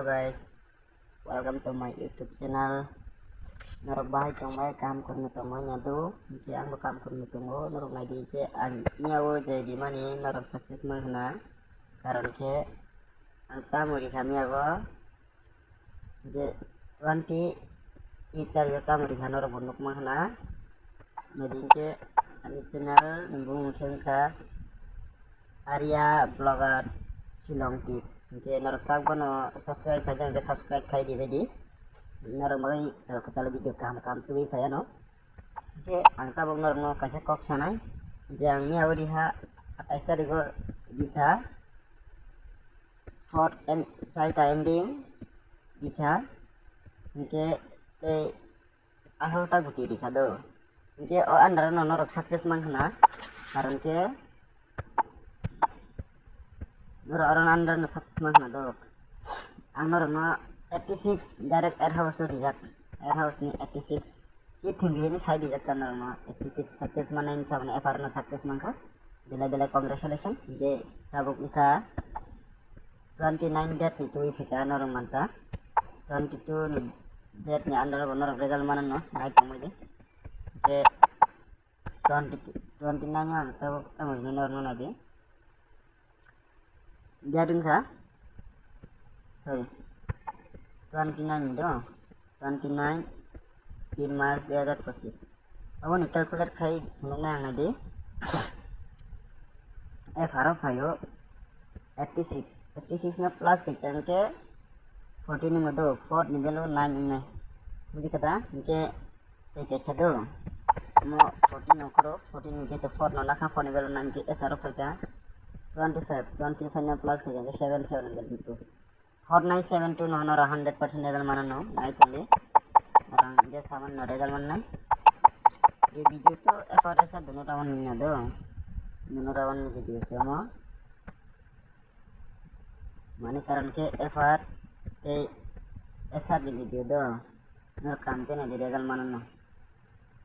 Hello guys, welcome to my YouTube channel. Norok bahay tong may kam kun tong mo nyadu, ki ang kam kun tong mo norok nai di ke an nyawo je di mani norok success man hana. Karon ke ang tamuri kami ago je 20 itar yo tamuri hanor bonuk man hana. Medin ke ani channel nimbung khengka Arya blogger Shillong tip. Oke, norok kag bono subscribe kaja ke subscribe kai di bedi. Norok mai kata video kam tu bi no. Oke, angka bong norok no kaja kok sanai. Jang ni awdi ha 28 tarik dikha. Fourth and saita ending dikha. Oke, te ahota guti dikha do. Oke, o andar no norok success manghna. Karon ke orang under no success man do anor no 86 direct air house ni 86 ये थिंगी ni side dijak kan no 86 success man in sabne fr no success man ka bela congratulation je tabuk ka 29 date ni tu fika nor manta 22 ni date ni under bonor result man no nai ko mede ke 29 man tabuk tamu ni nor no na de Jadun ka? Sorry. 29 do. 29 3 March 2025. Abo ni calculate khai nungna ngadi. F hayo 86. 86 na plus kitan ke 14 ni do 4 ni belo 9 ni. Mujhe kata ke ke chado. Mo 14 no karo 14 ni ke to 4 no nakha 4 ni belo 9 ke SR ka 25 na plus ke jane 7 gitu. Hot 972 no honor 100% result mana no naik kali. Orang dia sama no result mana. Di video tu FRS dono rawan ni do. Dono rawan ni video semua. Mane karan ke FR ke ऐसा di video do. Nor kamte na di result mana no.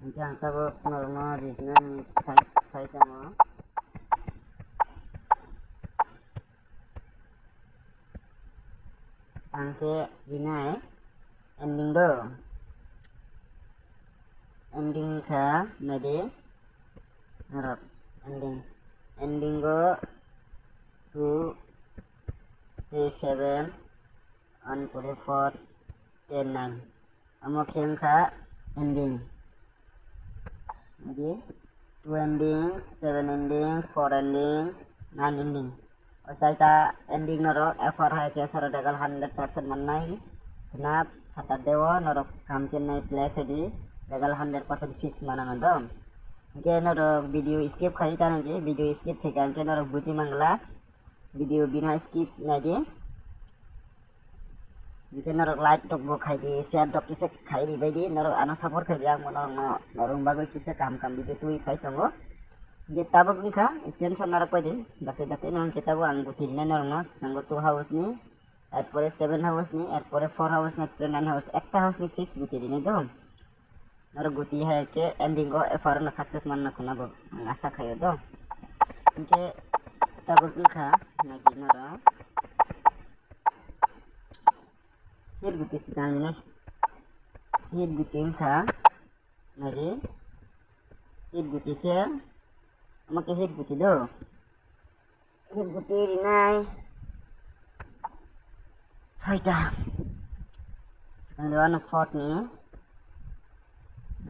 Nanti angka bo normal reason kai kamu. Angke binai ending do ending ka nade narap ending go 2 3 7 1 4 10 9 amo ka ending nade 2 ending 7 ending 4 ending 9 ending Saita ending norok FR hai ke sara dagal 100% manai kenap Saturday norok kamtin nai play khedi dagal 100% fix mana nandom ke norok video skip khai tan ke video skip thekan ke norok buji mangla video bina skip nadi ke norok like tok bo khai di share dok kise khai di baidi norok ana support khai yang norok bagoi kise kam video tui khai tongo kita bukka screenshot narak pwede dati non kita ang butil na normas kanggo 2 house ni erpore 7 house ni erpore 4 house na 9 house ekta house ni 6 butil ni do naro guti hai ke ending go FR na success man na kuna bo asa khayo do ke kita bukka nagi naro hir guti sikang ni hir guti ka nari hir guti ke আমাকে hit গুটি দো hit গুটি Rinnai 6টা সেখানে দেওয়ানো 4 নিয়ে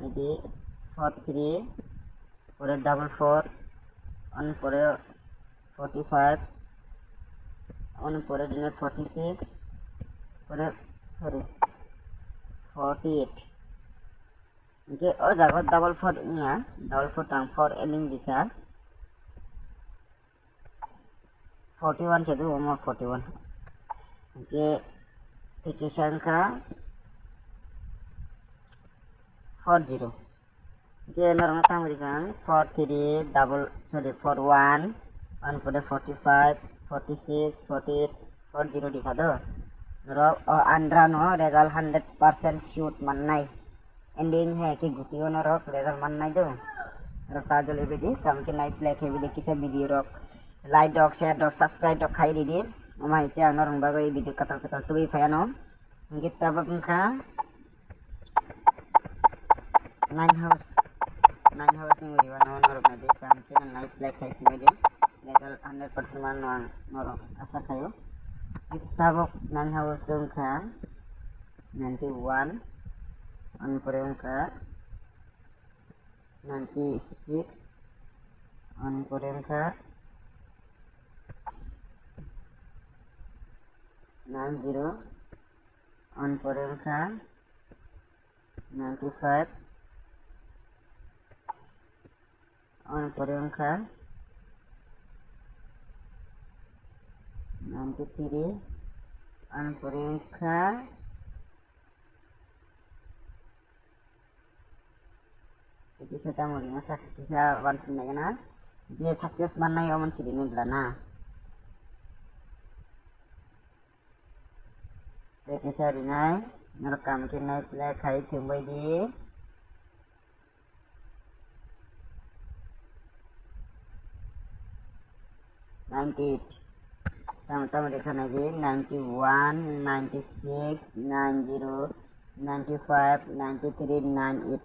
এটি 4 3 পরে ডাবল 4 অন পরে 45 অন পরে দিনে 46 পরে sorry 48 Oke, oh jago double 4 ini ya, double 4 tang 4 ending dikha 41 jadi umur 41. Oke, vacation ka 40. Oke, normal tang berikan 43 double 41 1 pada 45 46 48 40 dikha do. Norok andra no result 100% shoot manai. Ending है कि गुतियों न रोक resale मन नहीं दो रोका जो ले भी दी कम के नाइट प्ले के भी देखी से वीडियो रोक like dog share dog subscribe dog खाई दी amai cia norong bagai video katal tuwi fayano kita bakungka nine house ni muri wano norong nadi kam kina night black hai kimedi level 100% man norong asa kayo kita bak nine house ungka 91 on porengka 96 on porengka 90 on porengka 95 on porengka 93 on porengka 1 tamuri masa bisa 1 na je success manai omon sidi nibla Kisah rinai merekam kini play kai tumbai di 98 Tama-tama dekhan lagi 91 96 90 95 93 98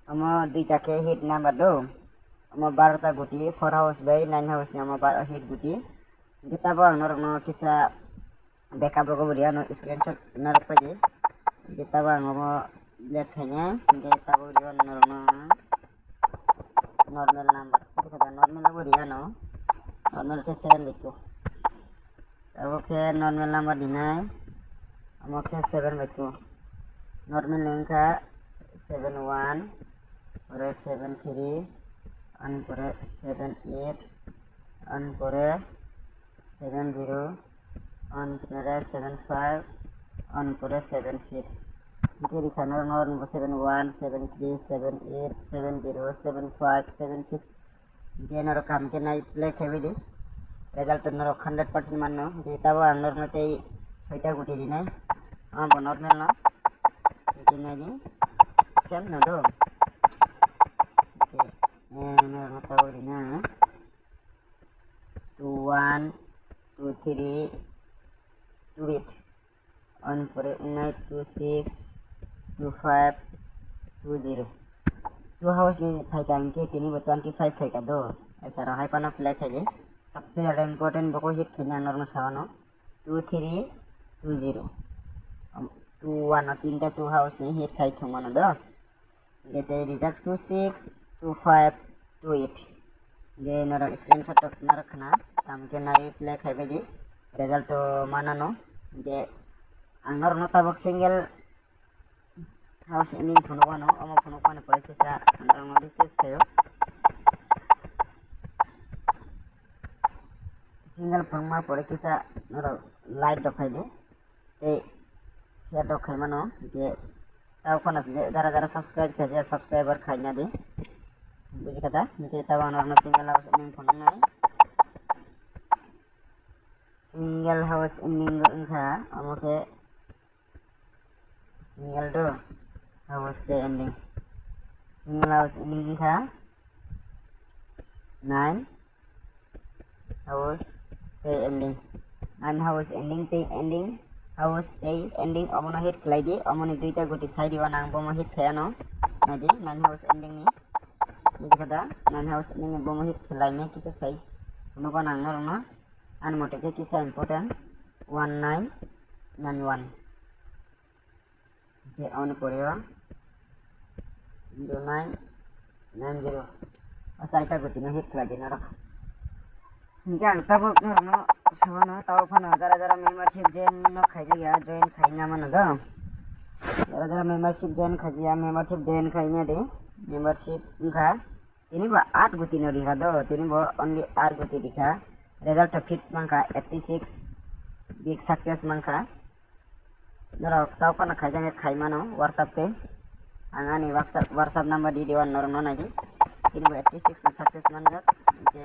Amo duita ke hit number do Amo 12 ta guti 4 house by 9 house ni amo 12 hit guti kita bang norno kisah backup logo beriano screenshot narak paje kita bang amo lihat kayaknya kita beriano norno normal number kita kata normal beriano normal ke 7 beku oke normal number dinai amo ke 7 beku normal lengka 71 pore 73 on pore 78 on pore 70 on pore 75 on pore 76 Jadi di kanal nomor 71 73 78 70 75 76 dia naro kam ke nai play khabi di result naro 100% manno di tawa anor nate 6 guti dinai am normal na dinai di sem na do naro tawa dinai 21 23 28 on pore 26 25 20 2 house ni फायदा इनके तीनी 25 फायदा दो ऐसा रहा है पाना play है सबसे ज़्यादा इम्पोर्टेंट बको हिट खेलना नॉर्मल सावनो 2 3 2 0 2 1 और 3 का 2 हाउस नहीं हिट खाई थो मानो दो ये ते रिजल्ट 2 6 2 5 2 8 ये नॉर्मल स्क्रीनशॉट रखना रखना काम के नाई प्ले है बेजी रिजल्ट तो माना नो ये अंगर नो तबक single house ini phonokano amo phonokano pore kisa andar modi kes kayo single phonma pore kisa noro light dokhai de te share dokhai mano je tau khona jara jara subscribe kaje subscriber khaina de buji kata nite tawa norno single house ini phonai single house ini ngha amo ke single do house the ending single house ending tha 9 house the ending 9 house ending the ending house the ending amona hit khlai di amoni duita goti side wa nang bomo hit khayano naji 9 house ending ni dikata 9 house ending bomo hit khlai ne kisa sai kono ko nang norno an mote ke kisa important 1991 ke on korewa 0990 asaita gutino hit kala dina rak hingga tabo no sawana taw phana jara jara membership join no khaiji ya join khaina mano da jara jara membership join khajiya membership join khaina de membership kha tini ba 8 gutino dikha do tini ba only 8 guti dikha result fits mangka 86 big success mangka nora taw phana khaijane khaimano whatsapp te angani WhatsApp number di dewan norno naji ini 86 na success manjat je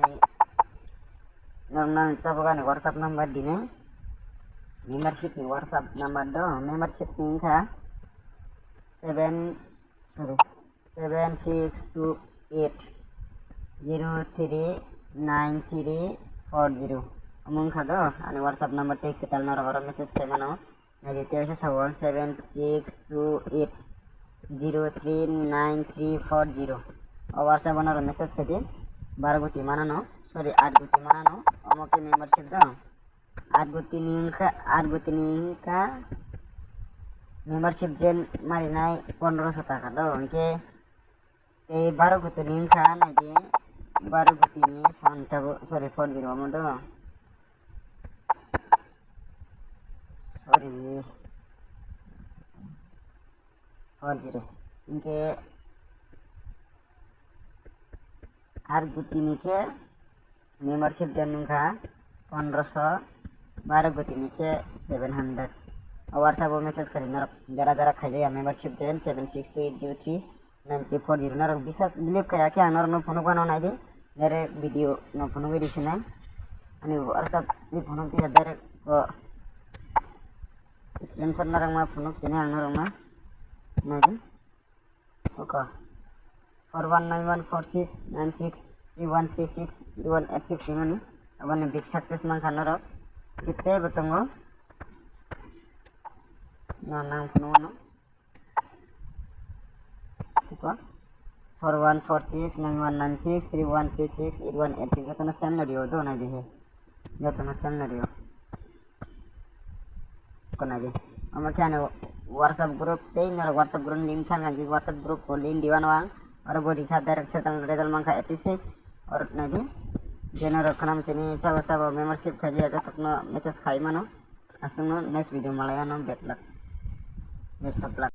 norno tabogan WhatsApp number dine membership ni WhatsApp number do membership ni kha 7628 039340 among khado ani WhatsApp number te kital nor oro message kay mano nagi tewsa sawang 7628039340 o WhatsApp nor message kay 12 guti manano sorry 8 guti manano omoke membership do 8 guti ningka membership jen marinai 1500 টাকা do onke এই 12 guti ningka nagi 12 guti ni santabo sorry 40 amodo sorry 40 inke আর গুতি নিচে membership জন্যা 1500 12 গুতি নিচে 700 WhatsApp message করি না যারা যারা খাই যায় মেম্বারশিপ দেন 7628039340 নর বিশেষ বিলিভ কায়া কি আনর নো ফোন কোন নাই দি মেরে ভিডিও নো ফোন ভিডিও না ani WhatsApp di ফোন দিয়ে ডাইরেক্ট স্ক্রিনশট না রাখমা ফোন সিনে আনর না নাই ওকে 419146963136 ini abang big success mang kanoro kita betongo nang puno ko 4146919631368186 itu na sam na dio do na dihe itu na sam na dio ko na di amakane WhatsApp group te na WhatsApp group link chan ngi WhatsApp group ko link diwan wang और body का direct settle result मंगा 86 और नदी Jenner Khanam सिनी सब membership खाजिया तो तकनो matches खाई मानो असनो नेक्स्ट वीडियो मलाया नो बेट लक बेस्ट ऑफ लक।